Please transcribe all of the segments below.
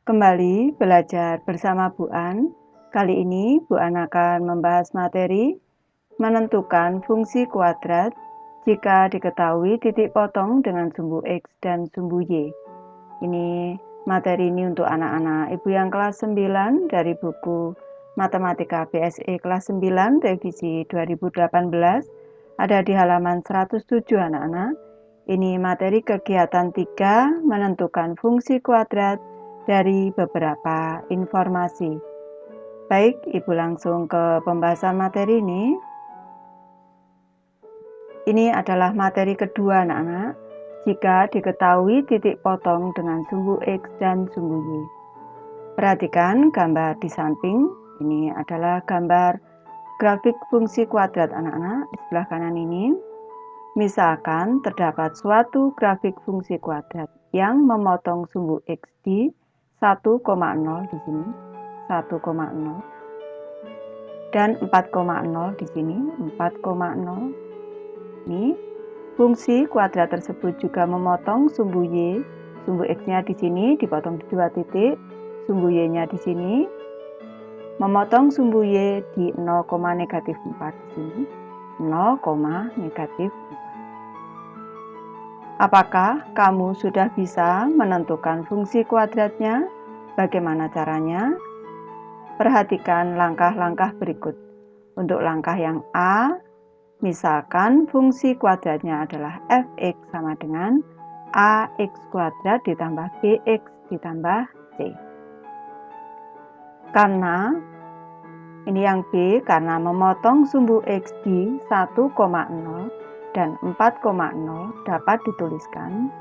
Kembali belajar bersama Bu An. Kali ini Bu An akan membahas materi menentukan fungsi kuadrat jika diketahui titik potong dengan sumbu X dan sumbu Y. Ini materi ini untuk anak-anak Ibu yang kelas 9 dari buku Matematika BSE kelas 9 revisi 2018. Ada di halaman 107 anak-anak. Ini materi kegiatan 3 menentukan fungsi kuadrat dari beberapa informasi. Baik, Ibu langsung ke pembahasan materi ini. Ini adalah materi kedua anak-anak, jika diketahui titik potong dengan sumbu X dan sumbu Y. Perhatikan gambar di samping, ini adalah gambar grafik fungsi kuadrat anak-anak di sebelah kanan ini. Misalkan terdapat suatu grafik fungsi kuadrat yang memotong sumbu X di 1,0 di sini, 1,0 dan 4,0 di sini, 4,0. Ini fungsi kuadrat tersebut juga memotong sumbu Y, sumbu X-nya di sini dipotong di 2 titik, sumbu Y-nya di sini, memotong sumbu Y di 0, negatif 4 di sini, 0, negatif 4. Apakah kamu sudah bisa menentukan fungsi kuadratnya? Bagaimana caranya? Perhatikan langkah-langkah berikut. Untuk langkah yang A, misalkan fungsi kuadratnya adalah fx sama dengan ax kuadrat ditambah bx ditambah c. Karena ini yang B, karena memotong sumbu X di 1,0 dan 4,0 dapat dituliskan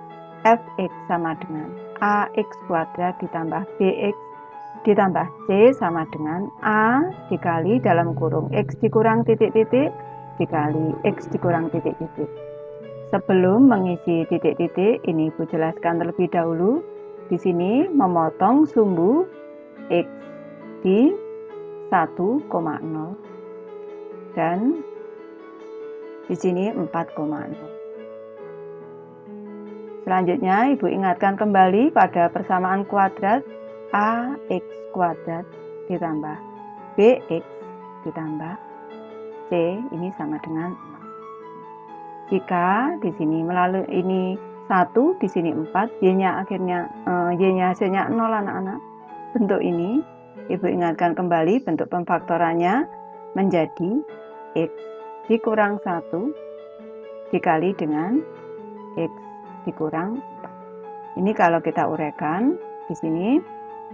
fx sama dengan ax kuadrat ditambah bx ditambah c sama dengan a dikali dalam kurung x dikurang titik-titik dikali x dikurang titik-titik. Sebelum mengisi titik-titik, ini Ibu jelaskan terlebih dahulu. Di sini memotong sumbu x di 1,0 dan di sini 4,0. Selanjutnya Ibu ingatkan kembali pada persamaan kuadrat ax kuadrat ditambah bx ditambah c ini sama dengan 0. Jika di sini melalui ini 1, di sini 4, y-nya akhirnya y-nya hasilnya 0 anak-anak. Bentuk ini Ibu ingatkan kembali bentuk pemfaktorannya menjadi x dikurang 1 dikali dengan x dikurang 4. Ini kalau kita uraikan di sini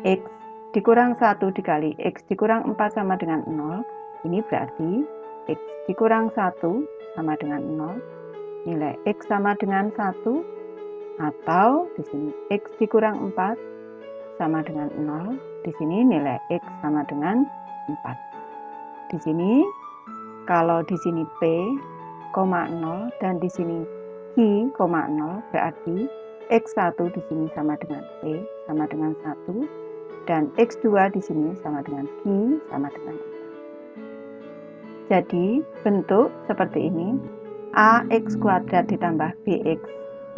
x dikurang 1 dikali x dikurang 4 sama dengan 0. Ini berarti x dikurang 1 sama dengan 0. Nilai x sama dengan 1 atau di sini x dikurang 4 sama dengan 0. Di sini nilai x sama dengan 4. Di sini kalau di sini p, 0 dan di sini q, 0 berarti x1 di sini sama dengan p sama dengan 1 dan x2 di sini sama dengan q sama dengan 4. Jadi bentuk seperti ini ax kuadrat ditambah bx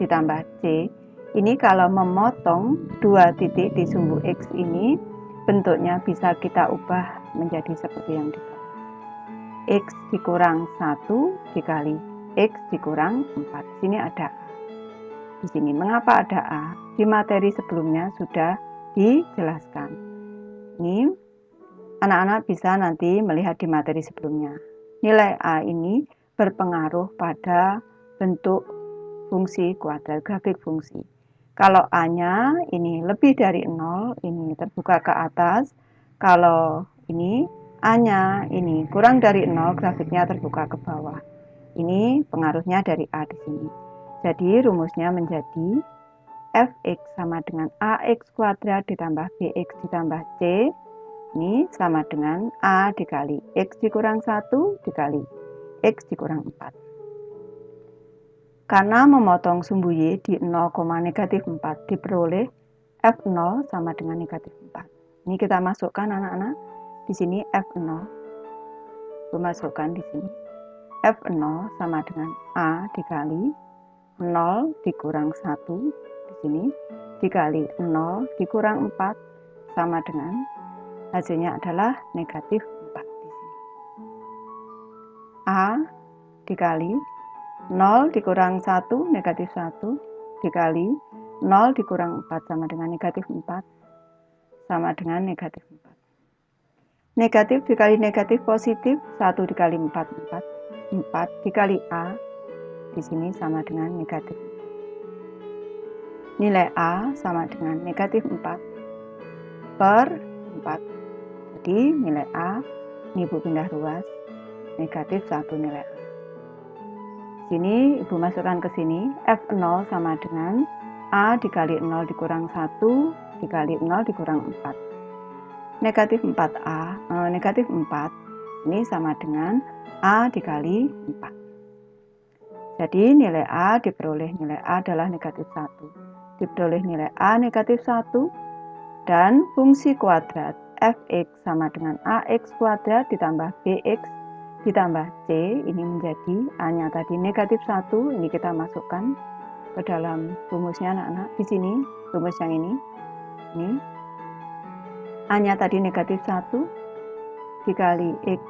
ditambah c ini kalau memotong 2 titik di sumbu x ini bentuknya bisa kita ubah menjadi seperti yang di bawah. X dikurang 1 dikali x dikurang 4. Sini ada A. Di sini mengapa ada A? Di materi sebelumnya sudah dijelaskan. Ini anak-anak bisa nanti melihat di materi sebelumnya. Nilai A ini berpengaruh pada bentuk fungsi kuadrat, grafik fungsi. Kalau A-nya ini lebih dari 0, ini terbuka ke atas. Kalau ini A-nya ini kurang dari 0, grafiknya terbuka ke bawah. Ini pengaruhnya dari A di sini. Jadi rumusnya menjadi fx sama dengan ax kuadrat ditambah bx ditambah c. Ini sama dengan A dikali X dikurang 1 dikali X dikurang 4. Karena memotong sumbu Y di 0, negatif 4 diperoleh F0 sama dengan negatif 4. Ini kita masukkan anak-anak. Di sini F0. Masukkan di sini. F0 sama dengan A dikali 0 dikurang 1 di sini dikali 0 dikurang 4 sama dengan, hasilnya adalah negatif 4 di sini. A dikali 0 dikurang 1 negatif 1 dikali 0 dikurang 4 sama dengan negatif 4 sama dengan negatif 4. Negatif dikali negatif positif, 1 dikali 4 dikali A di sini sama dengan negatif 4. Nilai A sama dengan negatif 4 per 4. Jadi nilai A, ini Ibu pindah ruas, negatif 1 nilai A. Sini Ibu masukkan ke sini, F0 sama dengan A dikali 0 dikurang 1 dikali 0 dikurang 4. Negatif 4A, negatif 4, ini sama dengan A dikali 4. Jadi nilai A diperoleh nilai A adalah negatif 1. Diperoleh nilai A negatif 1 dan fungsi kuadrat fx sama dengan ax kuadrat ditambah bx ditambah c, ini menjadi A-nya tadi negatif 1, ini kita masukkan ke dalam rumusnya anak-anak. Di sini rumus yang ini A-nya tadi negatif 1 dikali X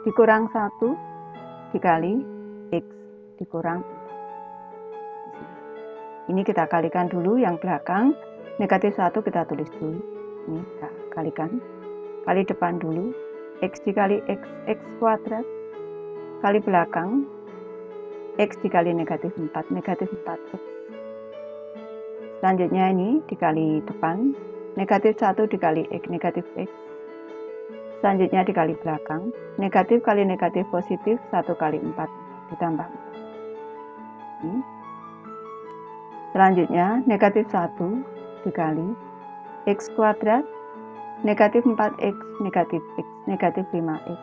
dikurang 1 dikali X dikurang 4. Ini kita kalikan dulu yang belakang, negatif 1 kita tulis dulu. Ini kita kalikan, kali depan dulu, X dikali X, X kuadrat, kali belakang, X dikali negatif 4, negatif 4X. Selanjutnya ini dikali depan, negatif 1 dikali X, negatif X. Selanjutnya dikali belakang, negatif kali negatif positif, 1 kali 4 ditambah 4. Ini. Selanjutnya negatif 1 dikali X kuadrat, negatif 4X, negatif X, negatif 5X.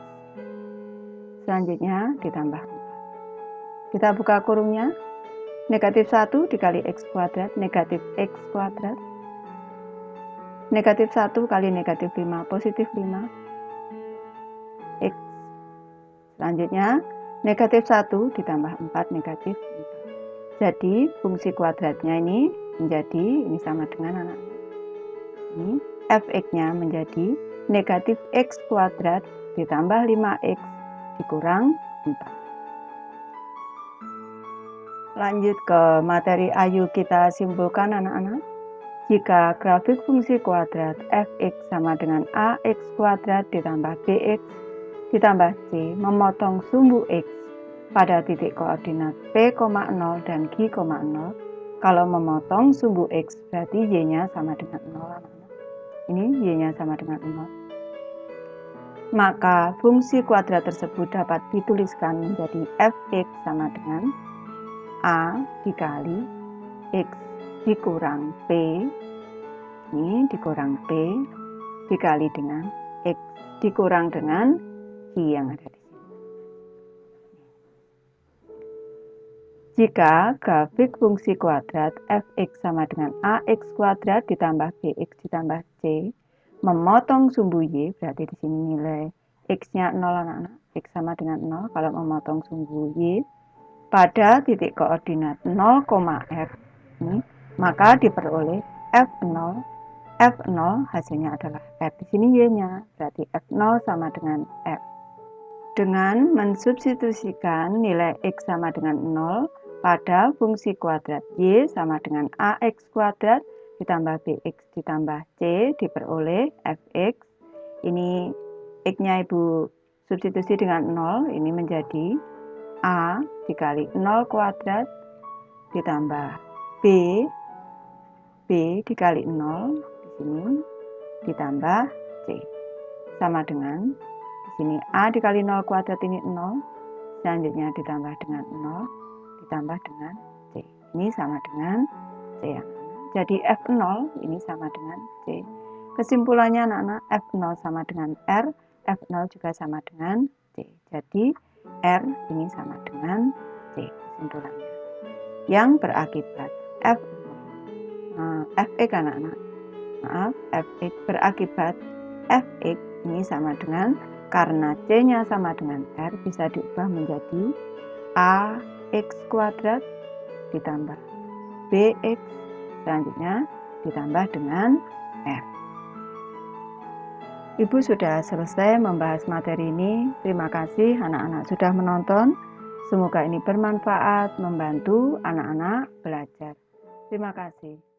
Selanjutnya ditambah 4. Kita buka kurungnya, negatif 1 dikali X kuadrat, negatif X kuadrat. Negatif 1 kali negatif 5, positif 5, X. Selanjutnya, negatif 1 ditambah 4, negatif 4. Jadi, fungsi kuadratnya ini menjadi, ini sama dengan anak-anak. Ini, fx-nya menjadi negatif X kuadrat ditambah 5X dikurang 4. Lanjut ke materi ayu kita simpulkan anak-anak. Jika grafik fungsi kuadrat fx sama dengan ax kuadrat ditambah bx ditambah c memotong sumbu x pada titik koordinat p, 0 dan q, 0. Kalau memotong sumbu x berarti y-nya sama dengan 0. Ini y-nya sama dengan 0. Maka fungsi kuadrat tersebut dapat dituliskan menjadi fx sama dengan a dikali x dikurang P, ini dikurang P, dikali dengan X, dikurang dengan Q yang ada di sini. Jika grafik fungsi kuadrat fx sama dengan ax kuadrat ditambah bx ditambah c, memotong sumbu y, berarti di sini nilai x-nya 0 anak-anak, x sama dengan 0 kalau memotong sumbu y, pada titik koordinat 0, r, ini, maka diperoleh F0 hasilnya adalah R. Di sini Y-nya, berarti F0 sama dengan R. Dengan mensubstitusikan nilai X sama dengan 0 pada fungsi kuadrat Y sama dengan AX kuadrat ditambah BX ditambah C diperoleh Fx. Ini X-nya Ibu substitusi dengan 0, ini menjadi A dikali 0 kuadrat ditambah B dikali 0 di sini ditambah C sama dengan di sini A dikali 0 kuadrat ini 0, selanjutnya ditambah dengan 0 ditambah dengan C, ini sama dengan C yang jadi F0 ini sama dengan C. Kesimpulannya anak-anak, F0 sama dengan R, F0 juga sama dengan C, jadi R ini sama dengan C. Kesimpulannya yang berakibat Fx anak-anak, maaf, Fx berakibat Fx ini sama dengan, karena C-nya sama dengan R, bisa diubah menjadi AX kuadrat ditambah BX, selanjutnya ditambah dengan R. Ibu sudah selesai membahas materi ini. Terima kasih anak-anak sudah menonton. Semoga ini bermanfaat, membantu anak-anak belajar. Terima kasih.